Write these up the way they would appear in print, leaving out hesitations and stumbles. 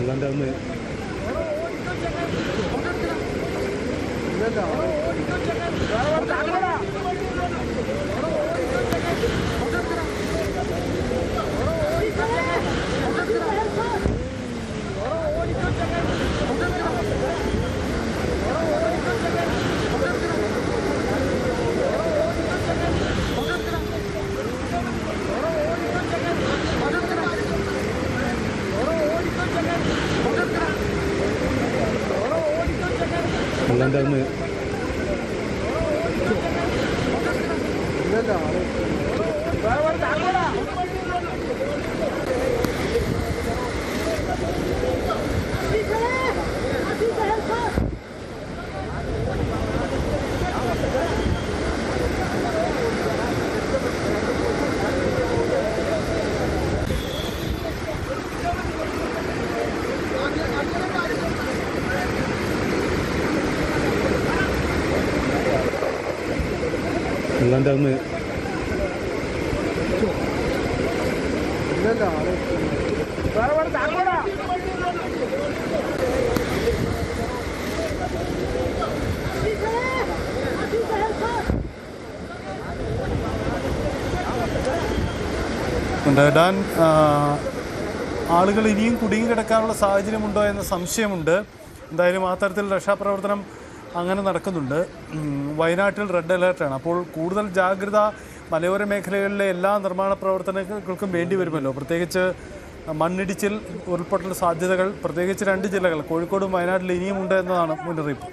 Dan, ആളുകൾ ഇനിയും കുടുങ്ങി കിടക്കാനുള്ള സാഹചര്യമുണ്ടോ എന്ന സംശയമുണ്ട്. എന്തായാലും ആ തരത്തിൽ രക്ഷാപ്രവർത്തനം അങ്ങനെ നടക്കുന്നുണ്ട്. വയനാട്ടിൽ റെഡ് അലേർട്ടാണ്. അപ്പോൾ കൂടുതൽ ജാഗ്രത മലയോര മേഖലകളിലെ എല്ലാ നിർമ്മാണ പ്രവർത്തനങ്ങൾക്കും വേണ്ടി വരുമല്ലോ. പ്രത്യേകിച്ച് മണ്ണിടിച്ചിൽ, ഉരുൾപൊട്ടൽ സാധ്യതകൾ പ്രത്യേകിച്ച് 2 ജില്ലകൾ കോഴിക്കോടും വയനാട്ടിൽ ഇനിയുമുണ്ട് എന്നതാണ് മുന്നറിയിപ്പ്.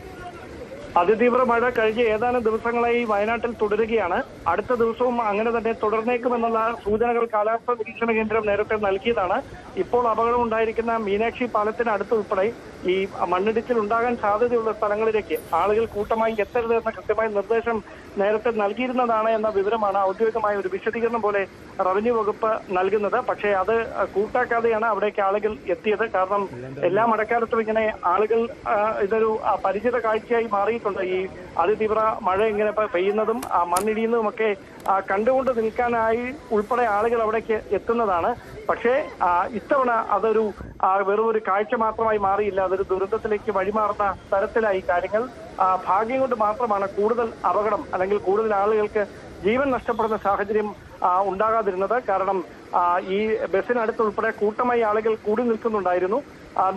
അതിതീവ്ര മഴ കഴിഞ്ഞ ഏതാനും ദിവസങ്ങളായി വയനാട്ടിൽ തുടരുകയാണ്. അടുത്ത ദിവസവും അങ്ങനെ തന്നെ തുടർന്നേക്കുമെന്നുള്ള സൂചനകൾ കാലാവസ്ഥാ നിരീക്ഷണ കേന്ദ്രം നേരത്തെ നൽകിയതാണ്. ഇപ്പോൾ അപകടം ഉണ്ടായിരിക്കുന്ന മീനാക്ഷി പാലത്തിന് അടുത്തുൾപ്പെടെ ഈ മണ്ണിടിച്ചിൽ ഉണ്ടാകാൻ സാധ്യതയുള്ള സ്ഥലങ്ങളിലേക്ക് ആളുകൾ കൂട്ടമായി എത്തരുതെന്ന കൃത്യമായ നിർദ്ദേശം നേരത്തെ നൽകിയിരുന്നതാണ് എന്ന വിവരമാണ് ഔദ്യോഗികമായ ഒരു വിശദീകരണം പോലെ റവന്യൂ വകുപ്പ് നൽകുന്നത്. പക്ഷേ അത് കൂട്ടാക്കാതെയാണ് അവിടേക്ക് ആളുകൾ എത്തിയത്. കാരണം എല്ലാ മഴക്കാലത്തും ഇങ്ങനെ ആളുകൾ ഇതൊരു പരിചിത കാഴ്ചയായി മാറിയിട്ടുണ്ട്. ഈ അതിതീവ്ര മഴ ഇങ്ങനെ പെയ്യുന്നതും മണ്ണിടിയുന്നതുമൊക്കെ കണ്ടുകൊണ്ട് നിൽക്കാനായി ഉൾപ്പെടെ ആളുകൾ അവിടേക്ക് എത്തുന്നതാണ്. പക്ഷേ ഇത്തവണ അതൊരു വെറും ഒരു കാഴ്ച മാത്രമായി മാറിയില്ല, അതൊരു ദുരന്തത്തിലേക്ക് വഴിമാറുന്ന തരത്തിലായി കാര്യങ്ങൾ. ഭാഗ്യം കൊണ്ട് മാത്രമാണ് കൂടുതൽ അപകടം അല്ലെങ്കിൽ കൂടുതൽ ആളുകൾക്ക് ജീവൻ നഷ്ടപ്പെടുന്ന സാഹചര്യം ഉണ്ടാകാതിരുന്നത്. കാരണം ഈ ബസ്സിനടുത്തുൾപ്പെടെ കൂട്ടമായി ആളുകൾ കൂടി നിൽക്കുന്നുണ്ടായിരുന്നു.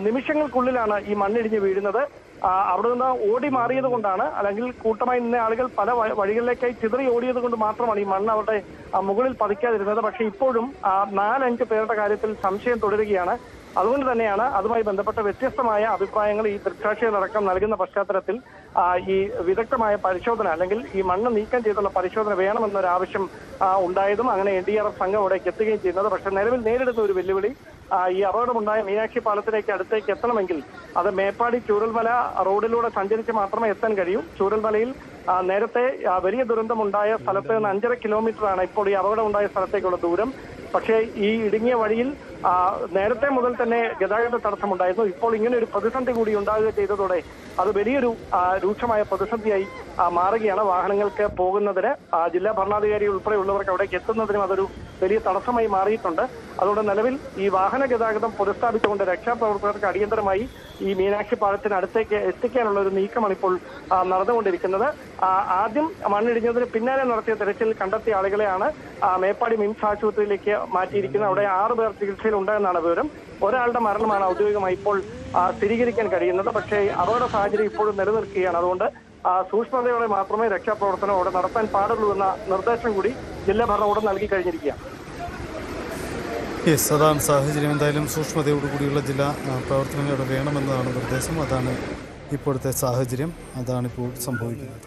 നിമിഷങ്ങൾക്കുള്ളിലാണ് ഈ മണ്ണിടിഞ്ഞ് വീഴുന്നത്. അവിടെ നിന്ന് ഓടി മാറിയത് കൊണ്ടാണ്, അല്ലെങ്കിൽ കൂട്ടമായി നിന്ന ആളുകൾ പല വഴികളിലേക്കായി ചിതറി ഓടിയത് കൊണ്ട് മാത്രമാണ് ഈ മണ്ണ് അവരുടെ മുകളിൽ പതിക്കാതിരുന്നത്. പക്ഷേ ഇപ്പോഴും 4-5 പേരുടെ കാര്യത്തിൽ സംശയം തുടരുകയാണ്. അതുകൊണ്ട് തന്നെയാണ് അതുമായി ബന്ധപ്പെട്ട വ്യത്യസ്തമായ അഭിപ്രായങ്ങൾ ഈ ദൃക്സാക്ഷികളടക്കം നൽകുന്ന പശ്ചാത്തലത്തിൽ ഈ വിദഗ്ധമായ പരിശോധന അല്ലെങ്കിൽ ഈ മണ്ണ് നീക്കം ചെയ്തുള്ള പരിശോധന വേണമെന്നൊരാവശ്യം ഉണ്ടായതും അങ്ങനെ NDRF സംഘം അവിടേക്ക് എത്തുകയും ചെയ്യുന്നത്. പക്ഷെ നിലവിൽ നേരിടുന്ന ഒരു വെല്ലുവിളി ഈ അപകടമുണ്ടായ മീനാക്ഷി പാലത്തിലേക്ക് അടുത്തേക്ക് എത്തണമെങ്കിൽ അത് മേപ്പാടി ചൂരൽമല റോഡിലൂടെ സഞ്ചരിച്ച് മാത്രമേ എത്താൻ കഴിയൂ. ചൂരൽമലയിൽ നേരത്തെ വലിയ ദുരന്തമുണ്ടായ സ്ഥലത്ത് നിന്ന് 5.5 കിലോമീറ്ററാണ് ഇപ്പോൾ ഈ അപകടം ഉണ്ടായ സ്ഥലത്തേക്കുള്ള ദൂരം. പക്ഷേ ഈ ഇടുങ്ങിയ വഴിയിൽ നേരത്തെ മുതൽ തന്നെ ഗതാഗത തടസ്സമുണ്ടായിരുന്നു. ഇപ്പോൾ ഇങ്ങനെ ഒരു പ്രതിസന്ധി കൂടി ഉണ്ടാകുക ചെയ്തതോടെ അത് വലിയൊരു രൂക്ഷമായ പ്രതിസന്ധിയായി മാറുകയാണ്. വാഹനങ്ങൾക്ക് പോകുന്നതിന് ജില്ലാ ഭരണാധികാരി ഉൾപ്പെടെയുള്ളവർക്ക് അവിടേക്ക് എത്തുന്നതിനും അതൊരു വലിയ തടസ്സമായി മാറിയിട്ടുണ്ട്. അതുകൊണ്ട് നിലവിൽ ഈ വാഹന ഗതാഗതം പുനഃസ്ഥാപിച്ചുകൊണ്ട് രക്ഷാപ്രവർത്തകർക്ക് അടിയന്തരമായി ഈ മീനാക്ഷി പാലത്തിന് അടുത്തേക്ക് എത്തിക്കാനുള്ള ഒരു നീക്കമാണ് ഇപ്പോൾ നടന്നുകൊണ്ടിരിക്കുന്നത്. ആദ്യം മണ്ണിടിഞ്ഞതിന് പിന്നാലെ നടത്തിയ തെരച്ചിൽ കണ്ടെത്തിയ ആളുകളെയാണ് മേപ്പാടി മിംസ് ആശുപത്രിയിലേക്ക് മാറ്റിയിരിക്കുന്നത്. അവിടെ 6 പേർ ചികിത്സയിലുണ്ടെന്നാണ് വിവരം. ഒരാളുടെ മരണമാണ് ഔദ്യോഗികമായി ഇപ്പോൾ സ്ഥിരീകരിക്കാൻ കഴിയുന്നത്. പക്ഷേ അപകട സാഹചര്യം ഇപ്പോഴും നിലനിൽക്കുകയാണ്. അതുകൊണ്ട് സൂക്ഷ്മതയോടെ മാത്രമേ രക്ഷാപ്രവർത്തനം അവിടെ നടത്താൻ പാടുള്ളൂ എന്ന നിർദ്ദേശം കൂടി ജില്ലാ ഭരണകൂടം നൽകി കഴിഞ്ഞിരിക്കുകയാണ്. യെസ്, അതാണ് സാഹചര്യം. എന്തായാലും സൂക്ഷ്മതയോടുകൂടിയുള്ള ജില്ലാ പ്രവർത്തനങ്ങൾ അവിടെ വേണമെന്നതാണ് നിർദ്ദേശം. അതാണ് ഇപ്പോഴത്തെ സാഹചര്യം, അതാണിപ്പോൾ സംഭവിക്കുന്നത്.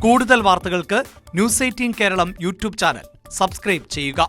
കൂടുതൽ വാർത്തകൾക്ക് News 18 Keralam YouTube channel subscribe ചെയ്യുക.